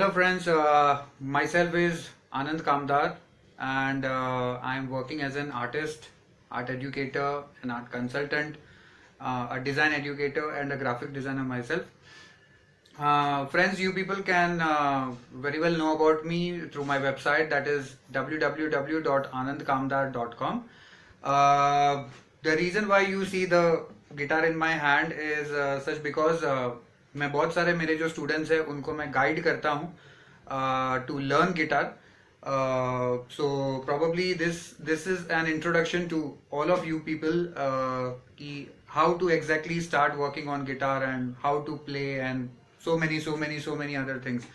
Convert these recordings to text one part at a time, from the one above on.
Hello friends, myself is Anand Kamdar and I am working as an artist, art educator, an art consultant, a design educator and a graphic designer myself. Friends, you people can very well know about me through my website, that is www.anandkamdar.com. The reason why you see the guitar in my hand is such because मैं बहुत सारे मेरे जो students हैं उनको मैं guide करता हूँ to learn guitar. So probably this is an introduction to all of you people कि how to exactly start working on guitar and how to play and so many other things.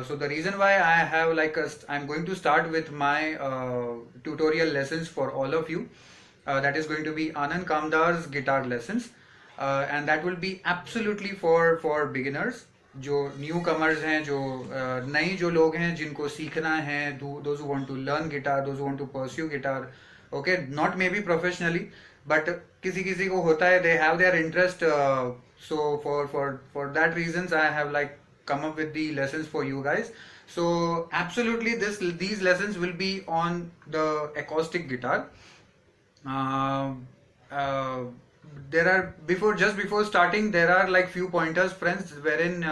So the reason why I have I'm going to start with my tutorial lessons for all of you. That is going to be Anand Kamdar's guitar lessons, and that will be absolutely for beginners. जो new commerce हैं, जो नए जो लोग हैं जिनको सीखना है, those who want to learn guitar, those who want to pursue guitar, okay, not maybe professionally, but किसी किसी को होता है, they have their interest. So for that reasons I have come up with the lessons for you guys. So absolutely these lessons will be on the acoustic guitar. There are before starting there are few pointers friends wherein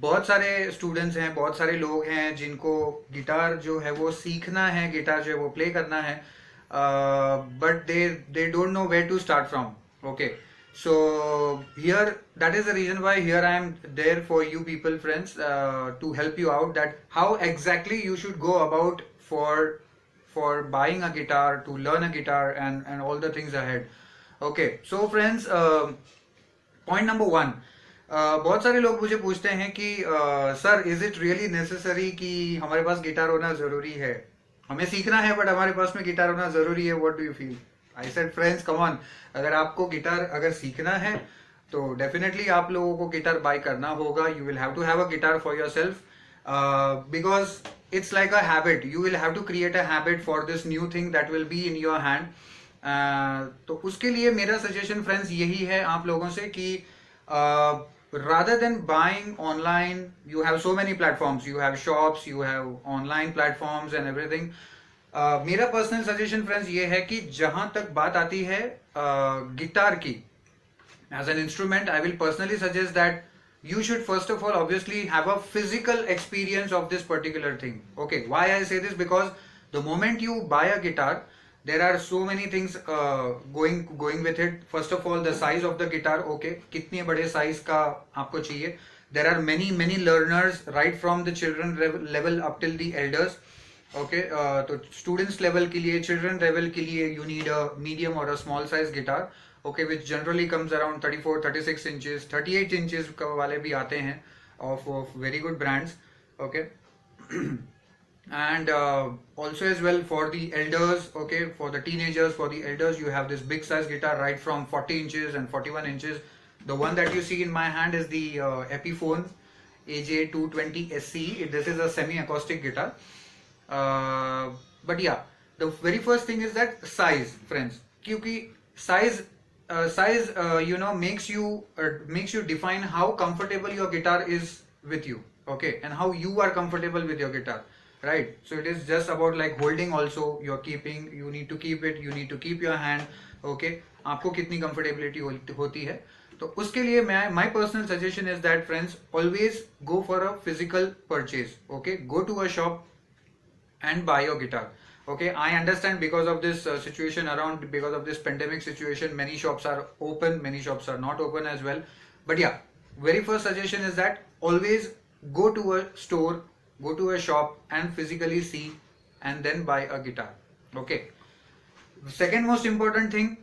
बहुत सारे students हैं, बहुत सारे लोग हैं जिनको guitar जो है वो सीखना है, गिटार जो है वो प्ले करना है, but they don't know where to start from. Okay, so here that is the reason why here I am there for you people friends, to help you out that how exactly you should go about for buying a guitar, to learn a guitar and all the things ahead. Okay, so friends, point number one, बहुत सारे लोग मुझे पूछते हैं कि sir is it really necessary कि हमारे पास guitar होना जरूरी है, हमें सीखना है बट हमारे पास में गिटार होना जरूरी है, what do you feel? I said friends come on, अगर आपको गिटार अगर सीखना है तो डेफिनेटली आप लोगों को गिटार बाय करना होगा. You will have to have a guitar for your सेल्फ बिकॉज it's like a habit. You will have to create a habit for this new thing that will be in your hand. तो उसके लिए मेरा suggestion friends यही है आप लोगों से कि rather than buying online, you have so many platforms, you have shops, you have online platforms and everything. मेरा पर्सनल सजेशन फ्रेंड्स ये है कि जहां तक बात आती है गिटार की as an instrument, I will personally suggest that you should first of all obviously have a physical experience of this particular thing. Okay, why I say this? Because the moment you buy a guitar, there are so many things going with it. First of all, the size of the guitar. Okay, कितने बड़े size का आपको चाहिए? There are many learners right from the children level up till the elders. Okay, तो students level के लिए, children level के लिए you need a medium or a small size guitar. Okay, which generally comes around 34, 36 inches, 38 inches वाले भी आते हैं of very good brands. Okay. And also as well for the elders, okay, for the teenagers, for the elders, you have this big size guitar right from 40 inches and 41 inches. The one that you see in my hand is the Epiphone AJ220 SC. This is a semi-acoustic guitar. But yeah, the very first thing is that size, friends. क्योंकि size makes you define how comfortable your guitar is with you. Okay, and how you are comfortable with your guitar, right? So it is just about holding also, you're keeping, you need to keep it, you need to keep your hand. Okay, आपको कितनी comfortability होती है, तो उसके लिए my personal suggestion is that friends, always go for a physical purchase. Okay, go to a shop and buy your guitar. Okay, I understand because of this situation around, because of this pandemic situation, many shops are open, many shops are not open as well. But yeah, very first suggestion is that always go to a store, go to a shop and physically see and then buy a guitar. Okay, second most important thing,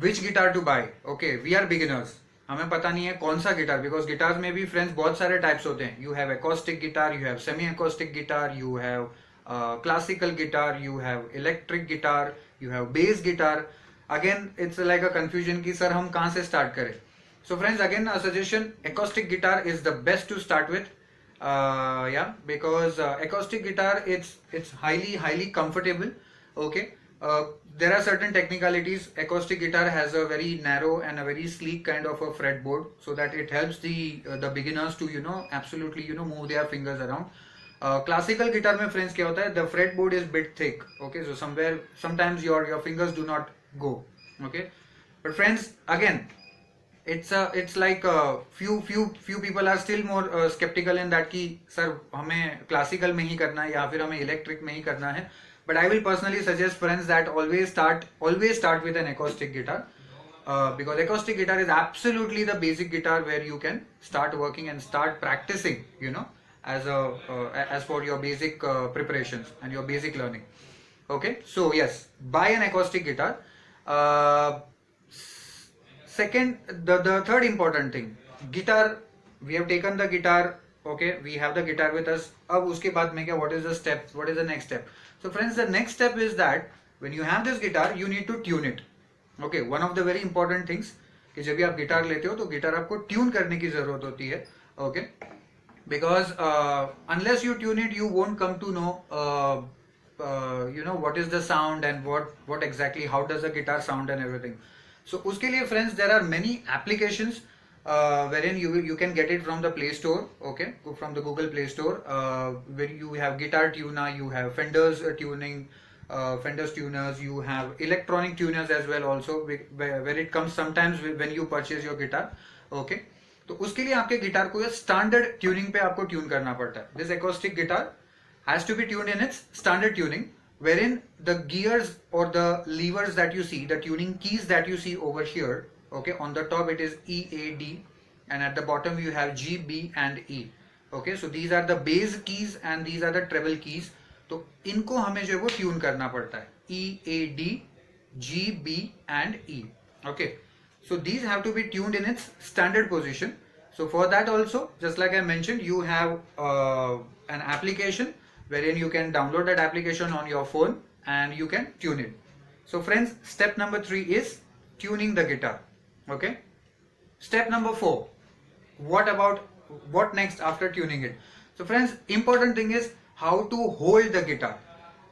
which guitar to buy? Okay, we are beginners, हमें पता नहीं है कौन सा guitar, because guitars में भी friends बहुत सारे टाइप्स होते हैं. You have acoustic guitar, you have semi acoustic guitar, you have classical guitar, you have electric guitar, you have bass guitar. Again it's like a confusion कि sir हम कहाँ से start करें. So friends, again a suggestion, acoustic guitar is the best to start with. Yeah, because acoustic guitar it's highly comfortable. Okay, there are certain technicalities. Acoustic guitar has a very narrow and a very sleek kind of a fretboard, so that it helps the beginners to absolutely move their fingers around. Classical guitar में friends क्या होता है? The fretboard is bit thick. Okay, so sometimes your fingers do not go. Okay, but friends, again, it's like few people are still more skeptical in that कि sir हमें classical में ही करना है या फिर हमें electric में ही करना है. But I will personally suggest friends that always start with an acoustic guitar, because acoustic guitar is absolutely the basic guitar where you can start working and start practicing, as for your basic preparations and your basic learning. Okay, so yes, buy an acoustic guitar. Second, the third important thing, guitar. We have taken the guitar. Okay, we have the guitar with us. अब उसके बाद में क्या? What is the step? What is the next step? So friends, the next step is that when you have this guitar, you need to tune it. Okay, one of the very important things कि जब भी आप guitar लेते हो तो guitar आपको tune करने की जरूरत होती है. Okay, because unless you tune it, you won't come to know what is the sound and what exactly, how does the guitar sound and everything. So उसके लिए friends, there are many applications wherein you can get it from the Play Store. Okay, from the Google Play Store, where you have Guitar Tuner, you have Fender's tuning, Fender's tuners, you have electronic tuners as well also, where it comes sometimes when you purchase your guitar. Okay, तो उसके लिए आपके guitar को standard tuning पे आपको tune करना पड़ता है. This acoustic guitar has to be tuned in its standard tuning, wherein the gears or the levers that you see, the tuning keys that you see over here, okay, on the top it is E, A, D, and at the bottom you have G, B and E. Okay, so these are the bass keys and these are the treble keys. तो इनको हमें जो है वो tune करना पड़ता है. E, A, D, G, B and E. Okay, so these have to be tuned in its standard position. So for that also, just like I mentioned, you have an application wherein you can download that application on your phone and you can tune it. So friends, step number 3 is tuning the guitar. Okay, step number 4, what next after tuning it? So friends, important thing is how to hold the guitar.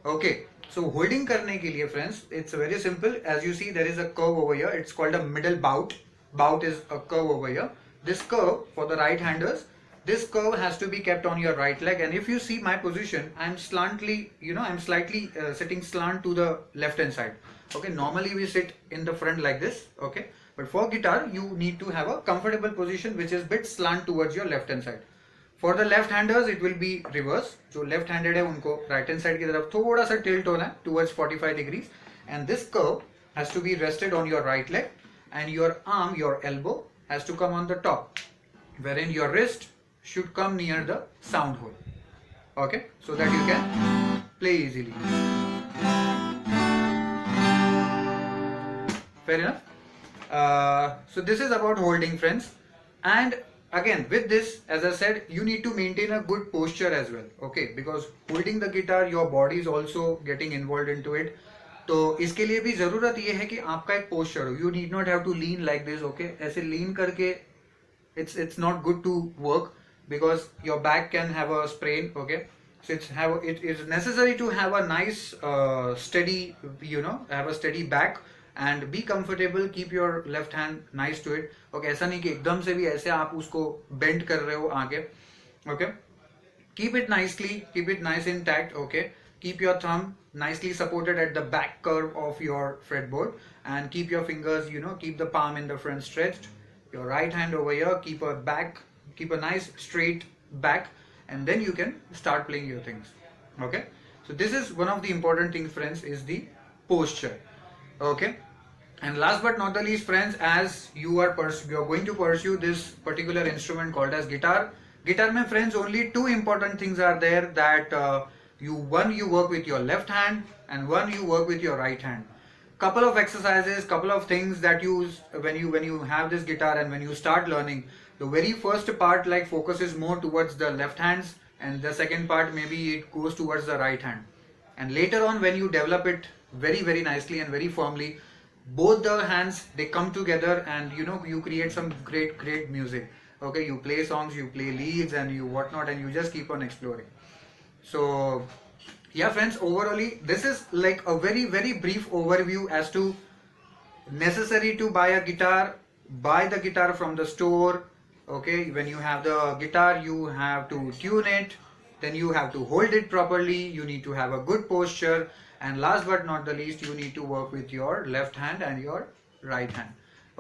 Okay, so holding करने के लिए friends, it's very simple. As you see, there is a curve over here. It's called a middle bout. Bout is a curve over here. This curve for the right handers, this curve has to be kept on your right leg, and if you see my position, I'm slightly sitting slant to the left hand side. Okay, normally we sit in the front like this. Okay, but for guitar you need to have a comfortable position which is bit slant towards your left hand side. For the left handers it will be reverse. जो left handed है उनको right hand side की तरफ थोड़ा सा tilt होना है towards 45 degrees, and this curve has to be rested on your right leg, and your arm, your elbow has to come on the top, wherein your wrist should come near the sound hole. Okay, so that you can play easily. Fair enough. So this is about holding, friends, and again with this, as I said, you need to maintain a good posture as well. Okay, because holding the guitar, your body is also getting involved into it. तो इसके लिए भी जरूरत ये है कि आपका एक पोस्चर हो. You need not have to lean like this. Okay, ऐसे लीन करके it's not good to work because your back can have a sprain. Okay, so it is necessary to have a nice steady, have a steady back and be comfortable. Keep your left hand nice to it. Okay, ऐसा नहीं कि एकदम से भी ऐसे आप उसको bend कर रहे हो आगे. Okay, keep it nicely, keep it nice intact. Okay, keep your thumb nicely supported at the back curve of your fretboard, and keep your fingers, keep the palm in the front stretched. Your right hand over here, keep a nice straight back, and then you can start playing your things. Okay, so this is one of the important things, friends, is the posture. Okay, and last but not the least, friends, as you are going to pursue this particular instrument called as guitar, my friends, only two important things are there, that you work with your left hand and one you work with your right hand. Couple of exercises, couple of things that you when you have this guitar and when you start learning. The very first part focuses more towards the left hands, and the second part maybe it goes towards the right hand. And later on, when you develop it very, very nicely and very firmly, both the hands, they come together, and you create some great music. Okay, you play songs, you play leads and you whatnot, and you just keep on exploring. So Yeah, friends, overall, this is like a very, very brief overview as to necessary to buy a guitar. Buy the guitar from the store. Okay, when you have the guitar, you have to tune it, then you have to hold it properly, you need to have a good posture, and last but not the least, you need to work with your left hand and your right hand.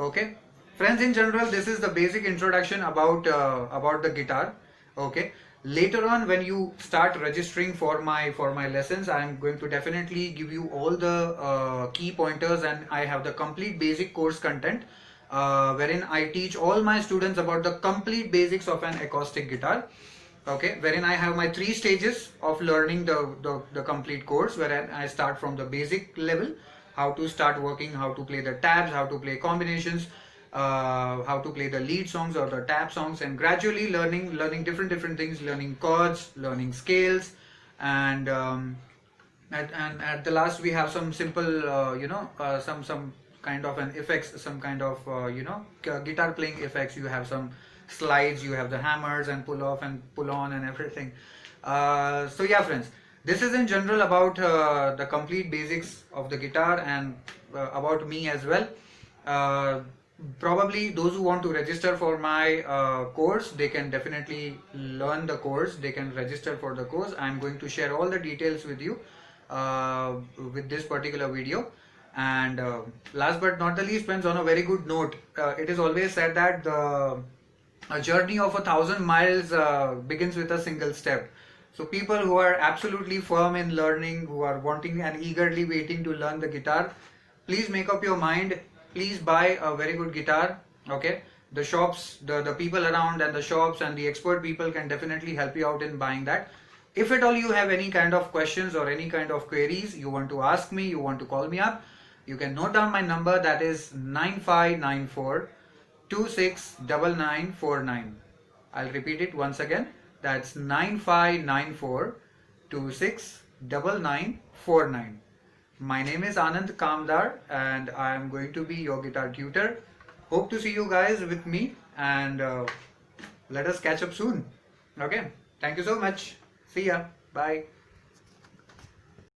Okay, friends, in general, this is the basic introduction about the guitar. Okay, later on when you start registering for my lessons, I am going to definitely give you all the key pointers, and I have the complete basic course content wherein I teach all my students about the complete basics of an acoustic guitar. Okay, wherein I have my 3 stages of learning the complete course, wherein I start from the basic level, how to start working, how to play the tabs, how to play combinations, how to play the lead songs or the tab songs, and gradually learning different things, learning chords, learning scales, and at the last we have some simple some kind of an effects, some kind of guitar playing effects. You have some slides, you have the hammers and pull off and pull on and everything. So yeah, friends, this is in general about the complete basics of the guitar, and about me as well. Probably those who want to register for my course, they can definitely learn the course, they can register for the course. I'm going to share all the details with you with this particular video. And last but not the least, friends, on a very good note, it is always said that a journey of 1,000 miles begins with a single step. So people who are absolutely firm in learning, who are wanting and eagerly waiting to learn the guitar, please make up your mind. Please buy a very good guitar. Okay, the shops, the people around and the shops and the expert people can definitely help you out in buying that. If at all you have any kind of questions or any kind of queries, you want to ask me, you want to call me up, you can note down my number, that is 9594 269949. I'll repeat it once again. That's 9594 269949. My name is Anand Kamdar, and I am going to be your guitar tutor. Hope to see you guys with me, and let us catch up soon. Okay, thank you so much. See ya. Bye.